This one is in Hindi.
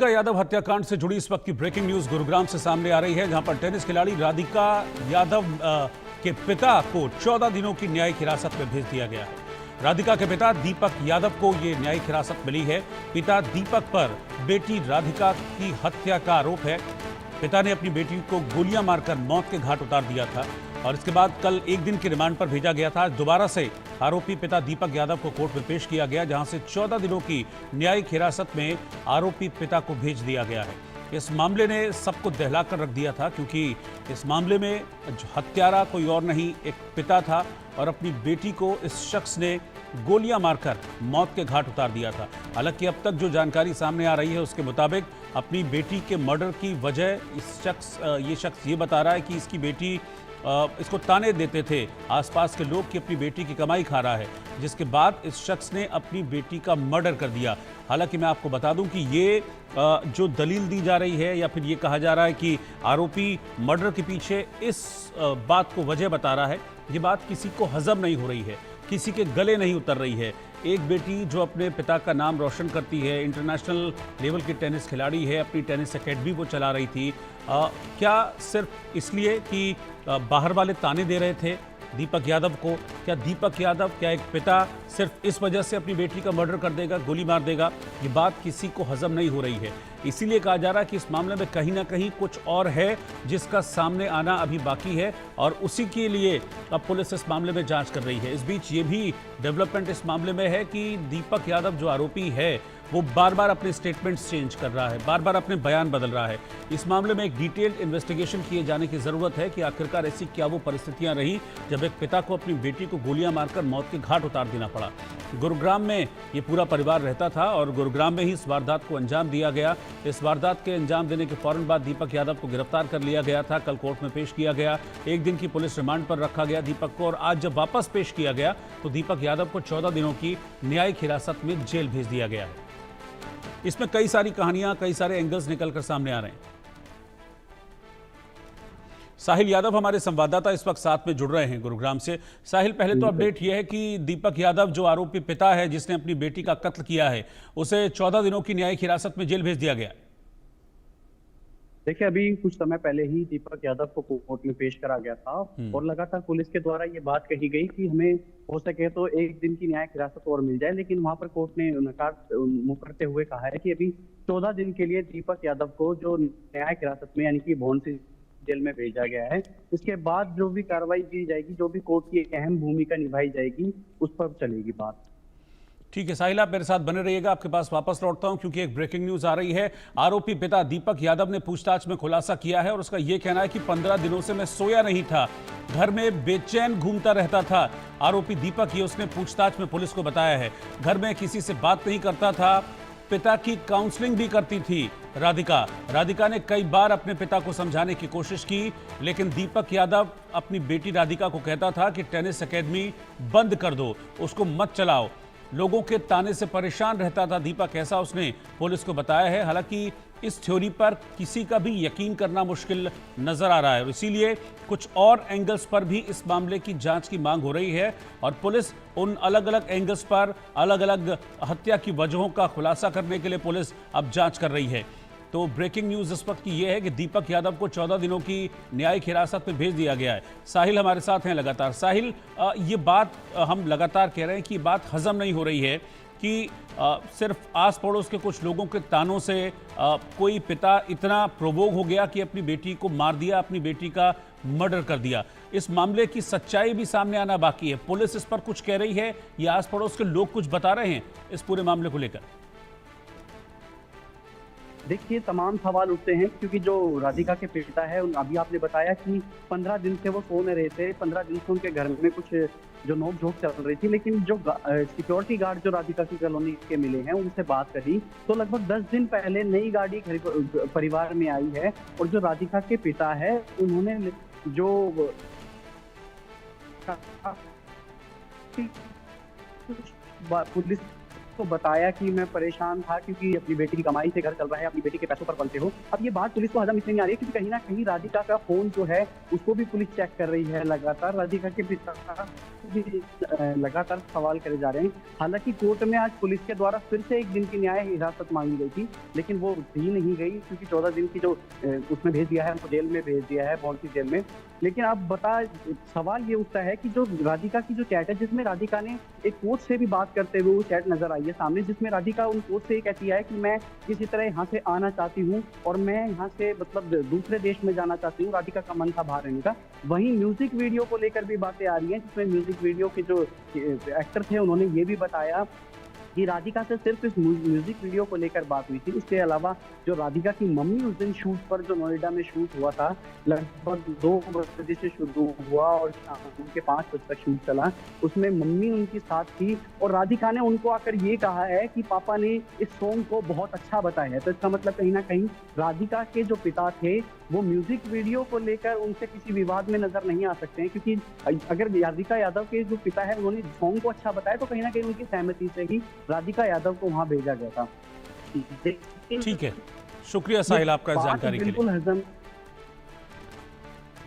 राधिका यादव हत्याकांड से जुड़ी इस वक्त की ब्रेकिंग न्यूज गुरुग्राम से सामने आ रही है, जहां पर टेनिस खिलाड़ी राधिका यादव के पिता को 14 दिनों की न्यायिक हिरासत में भेज दिया गया है। राधिका के पिता दीपक यादव को ये न्यायिक हिरासत मिली है। पिता दीपक पर बेटी राधिका की हत्या का आरोप है। पिता ने अपनी बेटी को गोलियां मारकर मौत के घाट उतार दिया था और इसके बाद कल एक दिन के रिमांड पर भेजा गया था। दोबारा से आरोपी पिता दीपक यादव को कोर्ट में पेश किया गया, जहां से 14 दिनों की न्यायिक हिरासत में आरोपी पिता को भेज दिया गया है। इस मामले ने सबको दहलाकर रख दिया था, क्योंकि इस मामले में हत्यारा कोई और नहीं, एक पिता था और अपनी बेटी को इस शख्स ने गोलियां मारकर मौत के घाट उतार दिया था। हालांकि अब तक जो जानकारी सामने आ रही है उसके मुताबिक अपनी बेटी के मर्डर की वजह ये शख्स ये बता रहा है कि इसकी बेटी इसको ताने देते थे आसपास के लोग कि अपनी बेटी की कमाई खा रहा है, जिसके बाद इस शख्स ने अपनी बेटी का मर्डर कर दिया। हालांकि मैं आपको बता दूं कि ये जो दलील दी जा रही है या फिर ये कहा जा रहा है कि आरोपी मर्डर के पीछे इस बात को वजह बता रहा है, ये बात किसी को हजम नहीं हो रही है, किसी के गले नहीं उतर रही है। एक बेटी जो अपने पिता का नाम रोशन करती है, इंटरनेशनल लेवल की टेनिस खिलाड़ी है, अपनी टेनिस एकेडमी वो चला रही थी, क्या सिर्फ इसलिए कि बाहर वाले ताने दे रहे थे दीपक यादव को? क्या दीपक यादव, क्या एक पिता सिर्फ इस वजह से अपनी बेटी का मर्डर कर देगा, गोली मार देगा? ये बात किसी को हजम नहीं हो रही है। इसीलिए कहा जा रहा है कि इस मामले में कहीं ना कहीं कुछ और है जिसका सामने आना अभी बाकी है, और उसी के लिए अब पुलिस इस मामले में जांच कर रही है। इस बीच ये भी डेवलपमेंट इस मामले में है कि दीपक यादव जो आरोपी है वो बार बार अपने स्टेटमेंट्स चेंज कर रहा है, बार बार अपने बयान बदल रहा है। इस मामले में एक डिटेल्ड इन्वेस्टिगेशन किए जाने की जरूरत है कि आखिरकार ऐसी क्या वो परिस्थितियां रही जब एक पिता को अपनी बेटी को गोलियां मारकर मौत के घाट उतार देना पड़ा। गुरुग्राम में ये पूरा परिवार रहता था और गुरुग्राम में ही इस वारदात को अंजाम दिया गया। इस वारदात के अंजाम देने के फौरन बाद दीपक यादव को गिरफ्तार कर लिया गया था, कल कोर्ट में पेश किया गया। एक दिन की पुलिस रिमांड पर रखा गया दीपक को, और आज जब वापस पेश किया गया तो दीपक यादव को 14 दिनों की न्यायिक हिरासत में जेल भेज दिया गया है। इसमें कई सारी कहानियां, कई सारे एंगल्स निकलकर सामने आ रहे हैं। साहिल यादव हमारे संवाददाता इस वक्त साथ में जुड़ रहे हैं गुरुग्राम से। साहिल, पहले तो अपडेट यह है कि दीपक यादव जो आरोपी पिता है जिसने अपनी बेटी का कत्ल किया है, उसे 14 दिनों की न्यायिक हिरासत में जेल भेज दिया गया। देखिए, अभी कुछ समय पहले ही दीपक यादव को कोर्ट में पेश करा गया था और लगातार पुलिस के द्वारा ये बात कही गई कि हमें हो सके तो एक दिन की न्यायिक हिरासत और मिल जाए, लेकिन वहां पर कोर्ट ने नकार मुकरते हुए कहा है कि अभी 14 दिन के लिए दीपक यादव को जो न्यायिक हिरासत में यानी कि भौंसी जेल में भेजा गया है। इसके बाद जो भी कार्रवाई की जाएगी, जो भी कोर्ट की अहम भूमिका निभाई जाएगी, उस पर चलेगी बात। ठीक है साहिल, आप मेरे साथ बने रहिएगा। आपके पास वापस लौटता हूं क्योंकि एक ब्रेकिंग न्यूज आ रही है। आरोपी पिता दीपक यादव ने पूछताछ में खुलासा किया है और उसका यह कहना है कि 15 दिनों से मैं सोया नहीं था, घर में बेचैन घूमता रहता था। आरोपी दीपक, ये उसने पूछताछ में पुलिस को बताया है। घर में किसी से बात नहीं करता था, पिता की काउंसलिंग भी करती थी राधिका ने कई बार अपने पिता को समझाने की कोशिश की, लेकिन दीपक यादव अपनी बेटी राधिका को कहता था कि टेनिस एकेडमी बंद कर दो, उसको मत चलाओ। लोगों के ताने से परेशान रहता था दीपक, ऐसा उसने पुलिस को बताया है। हालांकि इस थ्योरी पर किसी का भी यकीन करना मुश्किल नजर आ रहा है और इसीलिए कुछ और एंगल्स पर भी इस मामले की जांच की मांग हो रही है और पुलिस उन अलग अलग एंगल्स पर अलग अलग हत्या की वजहों का खुलासा करने के लिए पुलिस अब जांच कर रही है। तो ब्रेकिंग न्यूज इस वक्त की यह है कि दीपक यादव को 14 दिनों की न्यायिक हिरासत में भेज दिया गया है। साहिल हमारे साथ हैं लगातार। साहिल, ये बात हम लगातार कह रहे हैं कि बात हजम नहीं हो रही है कि सिर्फ आस पड़ोस के कुछ लोगों के तानों से कोई पिता इतना प्रोवोक हो गया कि अपनी बेटी को मार दिया, अपनी बेटी का मर्डर कर दिया। इस मामले की सच्चाई भी सामने आना बाकी है। पुलिस इस पर कुछ कह रही है या आस पड़ोस के लोग कुछ बता रहे हैं इस पूरे मामले को लेकर? देखिए, तमाम सवाल उठते हैं क्योंकि जो राधिका के पिता है, अभी आपने बताया कि 15 दिन से वो सो नहीं रहे थे, 15 दिन से उनके घर में कुछ जो नोक-झोंक चल रही थी, लेकिन जो सिक्योरिटी गार्ड जो राधिका की कॉलोनी के मिले हैं उनसे बात करी तो लगभग 10 दिन पहले नई गाड़ी परिवार में आई है और जो राधिका के पिता है उन्होंने जो पुलिस को बताया कि मैं परेशान था क्योंकि अपनी बेटी की कमाई से घर चल रहा है, अपनी बेटी के पैसों पर पलते हो। अब ये बात पुलिस को हजम इसलिए नहीं आ रही है क्योंकि कहीं ना कहीं राधिका का फोन जो है उसको भी पुलिस चेक कर रही है लगातार। राधिका के पिता भी लगातार सवाल करे जा रहे हैं। हालांकि कोर्ट में आज पुलिस के द्वारा फिर से 1 दिन की न्याय हिरासत मांगी गई थी, लेकिन वो दी नहीं गई क्योंकि 14 दिन की जो उसमें भेज दिया है, उनको जेल में भेज दिया है, बॉन्सी जेल में। लेकिन अब सवाल ये उठता है कि जो राधिका की जो चैट है, जिसमें राधिका ने एक कोच से भी बात करते हुए वो चैट नजर आई है सामने, जिसमें राधिका उन कोच से ये कहती है कि मैं किसी तरह यहाँ से आना चाहती हूँ और मैं यहाँ से मतलब दूसरे देश में जाना चाहती हूँ। राधिका का मन था बाहर रहने का। वहीं म्यूजिक वीडियो को लेकर भी बातें आ रही हैं, जिसमें म्यूजिक वीडियो के जो एक्टर थे उन्होंने ये भी बताया कि राधिका से सिर्फ इस म्यूजिक वीडियो को लेकर बात हुई थी। इसके अलावा जो राधिका की मम्मी उस दिन शूट पर, जो नोएडा में शूट हुआ था, लगभग 2 बजे से शुरू हुआ और शाम के 5 बजे तक शूट चला, उसमें मम्मी उनकी साथ थी और राधिका ने उनको आकर ये कहा है कि पापा ने इस सॉन्ग को बहुत अच्छा बताया है। तो इसका मतलब कहीं ना कहीं राधिका के जो पिता थे वो म्यूजिक वीडियो को लेकर उनसे किसी विवाद में नजर नहीं आ सकते हैं, क्योंकि अगर राधिका यादव के जो पिता है उन्होंने सॉन्ग को अच्छा बताया तो कहीं ना कहीं उनकी सहमति से ही राधिका यादव को वहां भेजा गया था। ठीक है, शुक्रिया साहिल आपका इस जानकारी के लिए। बिल्कुल हजम